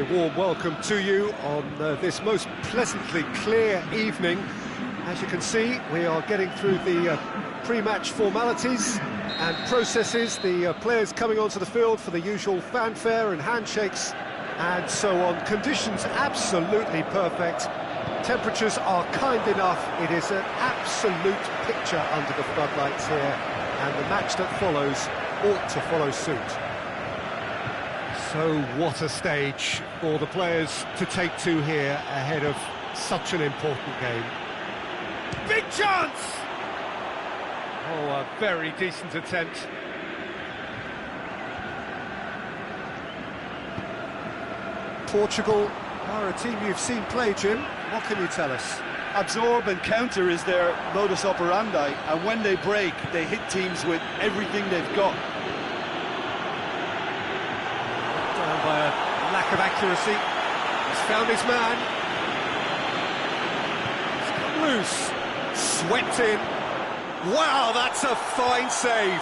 very warm welcome to you on this most pleasantly clear evening. As you can see, we are getting through the pre-match formalities and processes, the players coming onto the field for the usual fanfare and handshakes and so on. Conditions absolutely perfect. Temperatures are kind enough. It is an absolute picture under the floodlights here, and the match that follows ought to follow suit. So what a stage for the players to take to here ahead of such an important game. Big chance! Oh, a very decent attempt. Portugal are a team you've seen play, Jim. What can you tell us? Absorb and counter is their modus operandi, and when they break, they hit teams with everything they've got. Down by a lack of accuracy. He's found his man. He's come loose. Swept in. Wow, that's a fine save.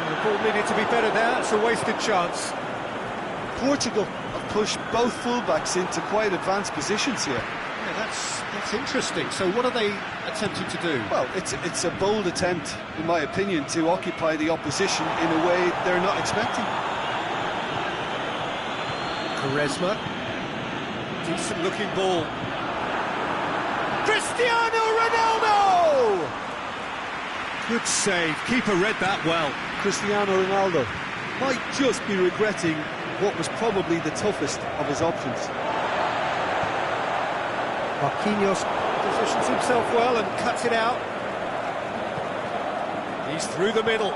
The ball needed to be better there. It's a wasted chance. Portugal have pushed both fullbacks into quite advanced positions here. Yeah, that's interesting. So what are they attempting to do? Well, it's a bold attempt, in my opinion, to occupy the opposition in a way they're not expecting. Quaresma. Decent looking ball. Cristiano Ronaldo! Good save. Keeper read that well. Cristiano Ronaldo might just be regretting what was probably the toughest of his options. Marquinhos positions himself well and cuts it out. He's through the middle.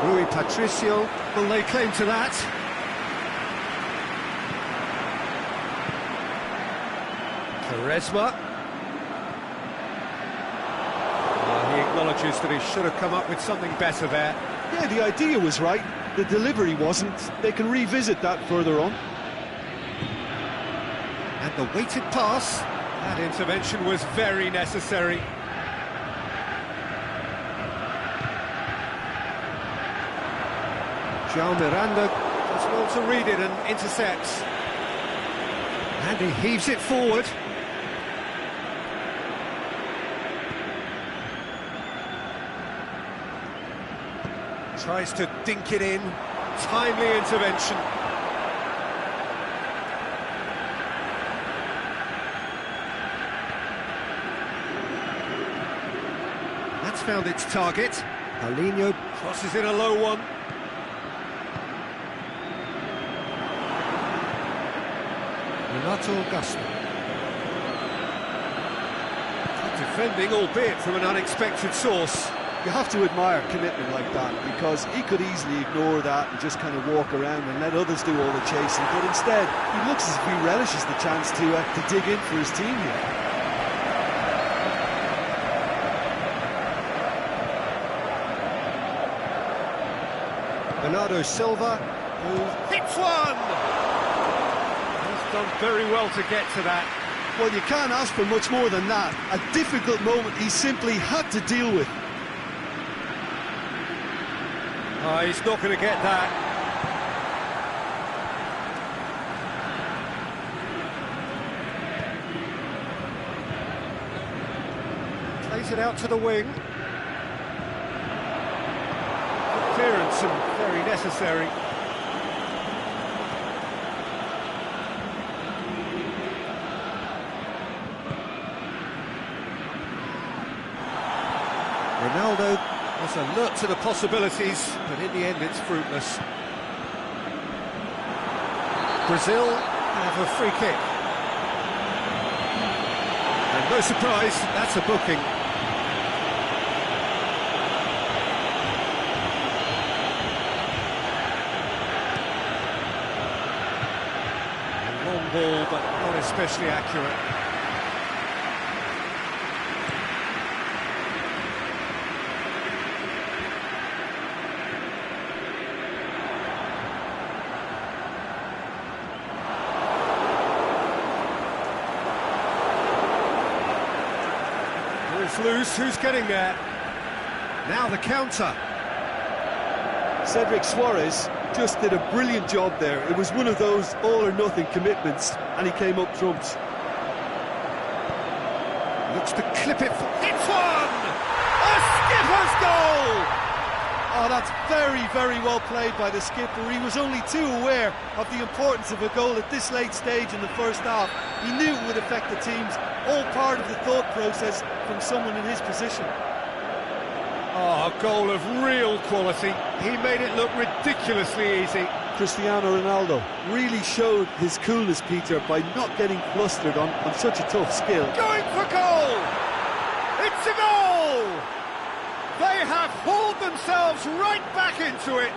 Rui Patricio will lay claim to that. Quaresma. He acknowledges that he should have come up with something better there. Yeah, the idea was right, the delivery wasn't. They can revisit that further on. And the weighted pass, that intervention was very necessary. João Miranda does well to read it and intercepts. And he heaves it forward. Tries to dink it in. Timely intervention. That's found its target. Paulinho crosses in a low one. Renato Augusto. Good defending, albeit from an unexpected source. You have to admire commitment like that, because he could easily ignore that and just kind of walk around and let others do all the chasing, but instead he looks as if he relishes the chance to dig in for his team here. Bernardo Silva, who hits one! He's done very well to get to that. Well, you can't ask for much more than that. A difficult moment he simply had to deal with. Oh, he's not going to get that. Plays it out to the wing. Good clearance and very necessary. Ronaldo was alert to the possibilities, but in the end it's fruitless. Brazil have a free kick. And no surprise, that's a booking. A long ball, but not especially accurate. Ball's loose, who's getting there? Now the counter. Cedric Suarez just did a brilliant job there. It was one of those all-or-nothing commitments, and he came up trumps. Looks to clip it for... It's one! A skipper's goal! Oh, that's very, very well played by the skipper. He was only too aware of the importance of a goal at this late stage in the first half. He knew it would affect the teams, all part of the thought process from someone in his position. Oh, a goal of real quality. He made it look ridiculously easy. Cristiano Ronaldo really showed his coolness, Peter, by not getting flustered on such a tough skill. Going for goal! It's a goal! They have hauled themselves right back into it.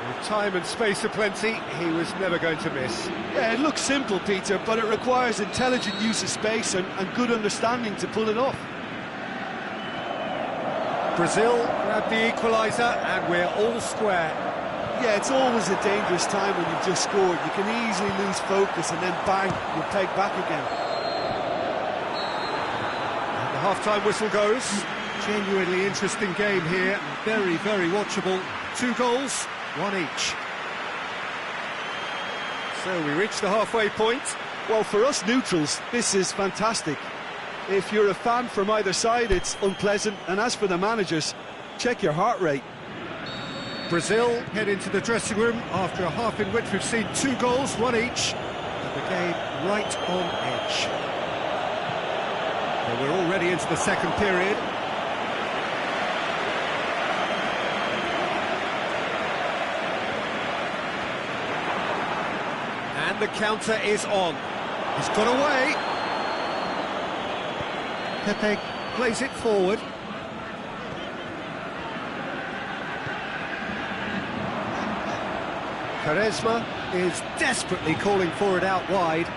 With time and space aplenty, he was never going to miss. Yeah, it looks simple, Peter, but it requires intelligent use of space and good understanding to pull it off. Brazil grabbed the equaliser and we're all square. Yeah, it's always a dangerous time when you've just scored. You can easily lose focus and then bang, you're pegged back again. And the half-time whistle goes. Genuinely interesting game here. Very, very watchable. 2 goals, 1 each. So we reach the halfway point. Well, for us neutrals, this is fantastic. If you're a fan from either side, it's unpleasant. And as for the managers, check your heart rate. Brazil head into the dressing room after a half in which we've seen 2 goals, 1 each. And the game right on edge. Well, we're already into the second period. And the counter is on. He's got away. Pepe plays it forward. Quaresma is desperately calling for it out wide.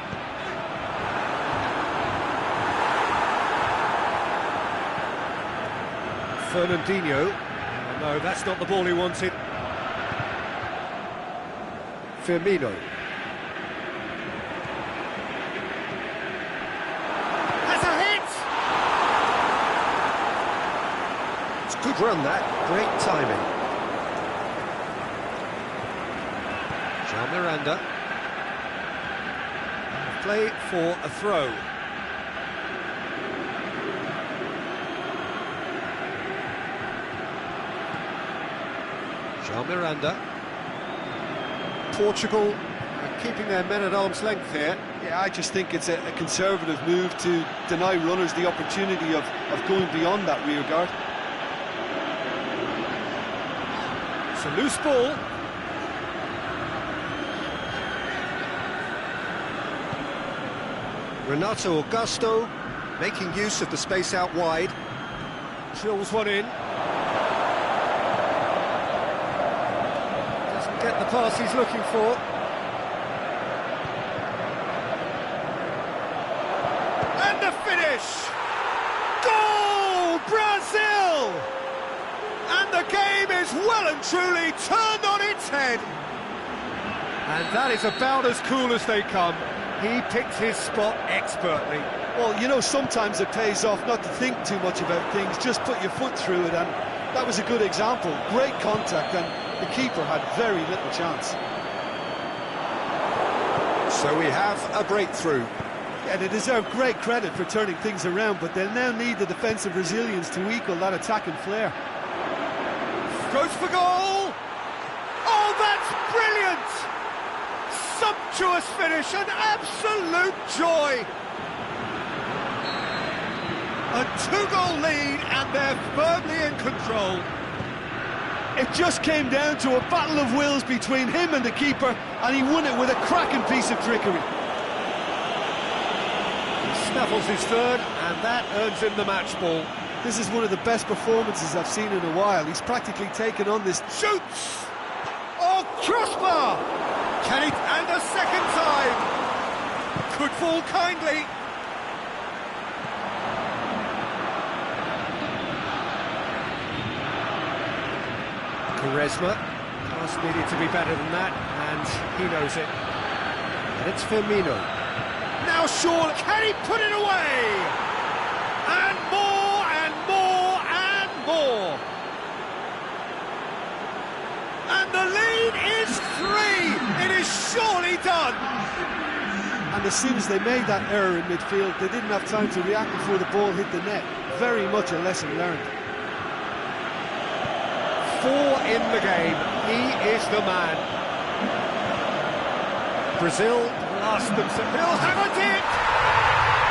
Fernandinho. Oh, no, that's not the ball he wanted. Firmino. Has a hit! It's a good run, that. Great timing. Miranda. Play for a throw. Jean Miranda. Portugal are keeping their men at arm's length here. Yeah, I just think it's a conservative move to deny runners the opportunity of going beyond that rear guard. It's a loose ball. Renato Augusto making use of the space out wide. Drills one in. Doesn't get the pass he's looking for. And the finish! Goal! Brazil! And the game is well and truly turned on its head. And that is about as cool as they come. He picked his spot expertly. Well, you know, sometimes it pays off not to think too much about things, just put your foot through it, and that was a good example. Great contact, and the keeper had very little chance. So we have a breakthrough. Yeah, they deserve great credit for turning things around, but they'll now need the defensive resilience to equal that attacking flair. Goes for goal! Oh, that's brilliant! Sumptuous finish, an absolute joy! A 2-goal lead and they're firmly in control. It just came down to a battle of wills between him and the keeper, and he won it with a cracking piece of trickery. He snaffles his third, and that earns him the match ball. This is one of the best performances I've seen in a while. He's practically taken on this... Shoots! Oh, crossbar! Can it? And a second time! Could fall kindly. Quaresma. Pass needed to be better than that, and he knows it. And it's Firmino. Now Shaw, can he put it away? And and as soon as they made that error in midfield, they didn't have time to react before the ball hit the net. Very much a lesson learned. 4 in the game. He is the man. Brazil blast themselves. He'll have it!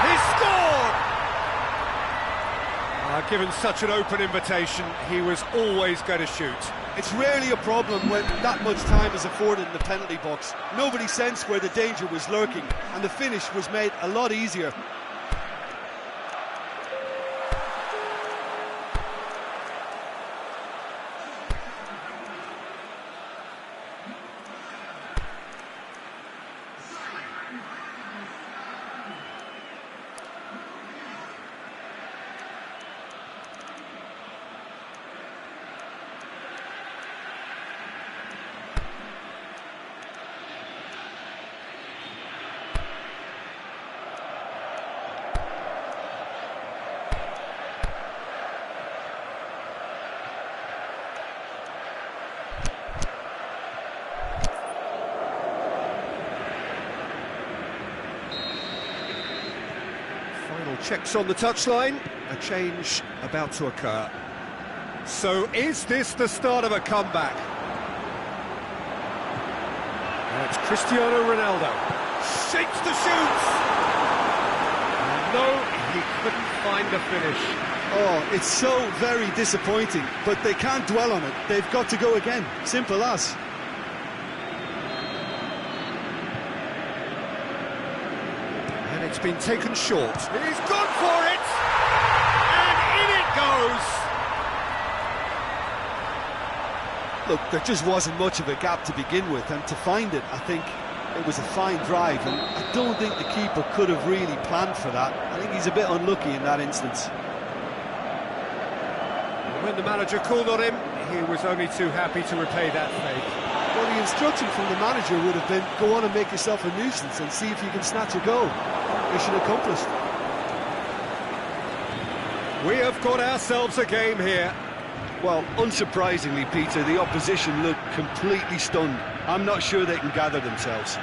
He scored! Given such an open invitation, he was always going to shoot. It's rarely a problem when that much time is afforded in the penalty box. Nobody sensed where the danger was lurking, and the finish was made a lot easier. Final checks on the touchline, a change about to occur. So is this the start of a comeback? It's Cristiano Ronaldo. Shakes the shoots! No, he couldn't find the finish. Oh, it's so very disappointing, but they can't dwell on it. They've got to go again. Simple as. It's been taken short. He's gone for it! And in it goes! Look, there just wasn't much of a gap to begin with, and to find it, I think it was a fine drive, and I don't think the keeper could have really planned for that. I think he's a bit unlucky in that instance. When the manager called on him, he was only too happy to repay that favour. Well, the instruction from the manager would have been, go on and make yourself a nuisance and see if you can snatch a goal. Mission accomplished. We have got ourselves a game here. Well, unsurprisingly, Peter, the opposition looked completely stunned. I'm not sure they can gather themselves.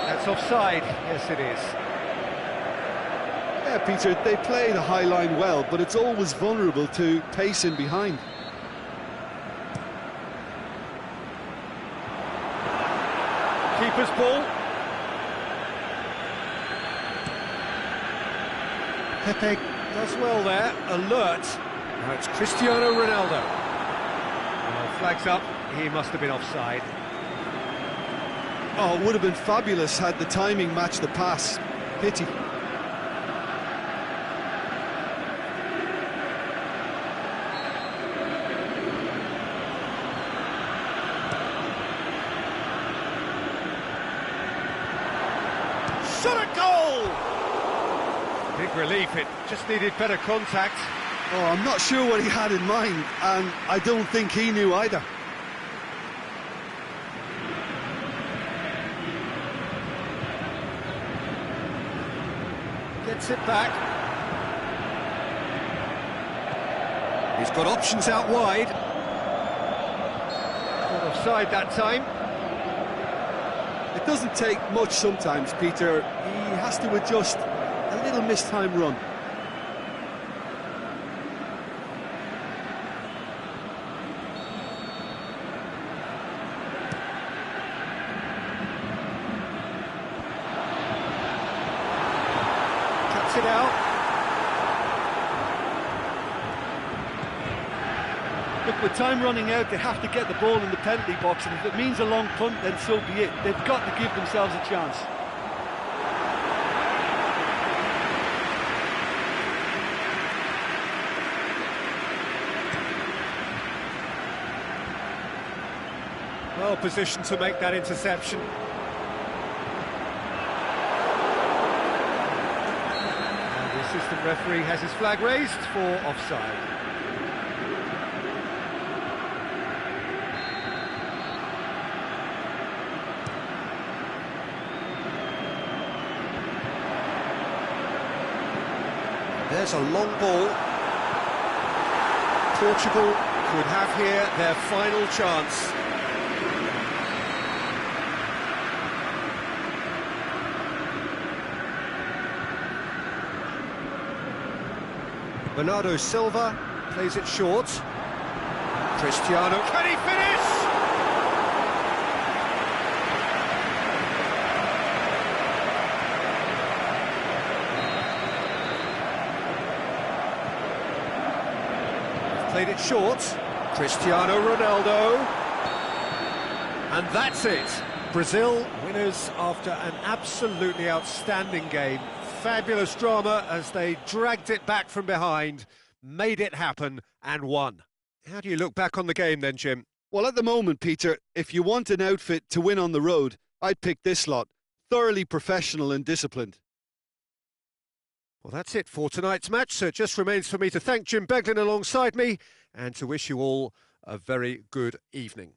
That's offside. Yes, it is. Yeah, Peter, they play the high line well, but it's always vulnerable to pace in behind. Keeper's ball. Pepe does well there, alert. Now it's Cristiano Ronaldo. Well, flags up, he must have been offside. Oh, it would have been fabulous had the timing matched the pass. Pity. Shot a goal! Big relief, it just needed better contact. Oh, I'm not sure what he had in mind, and I don't think he knew either. Gets it back. He's got options out wide. Not offside that time. It doesn't take much sometimes, Peter. He has to adjust a little mistimed run. Cuts it out. Look, with time running out, they have to get the ball in the penalty box, and if it means a long punt, then so be it. They've got to give themselves a chance. Well positioned to make that interception. And the assistant referee has his flag raised for offside. There's a long ball. Portugal could have here their final chance. Bernardo Silva plays it short. Cristiano, can he finish? Played it short. Cristiano Ronaldo. And that's it. Brazil winners after an absolutely outstanding game. Fabulous drama as they dragged it back from behind, made it happen and won. How do you look back on the game then, Jim? Well, at the moment, Peter, if you want an outfit to win on the road, I'd pick this lot. Thoroughly professional and disciplined. Well, that's it for tonight's match, so it just remains for me to thank Jim Beglin alongside me and to wish you all a very good evening.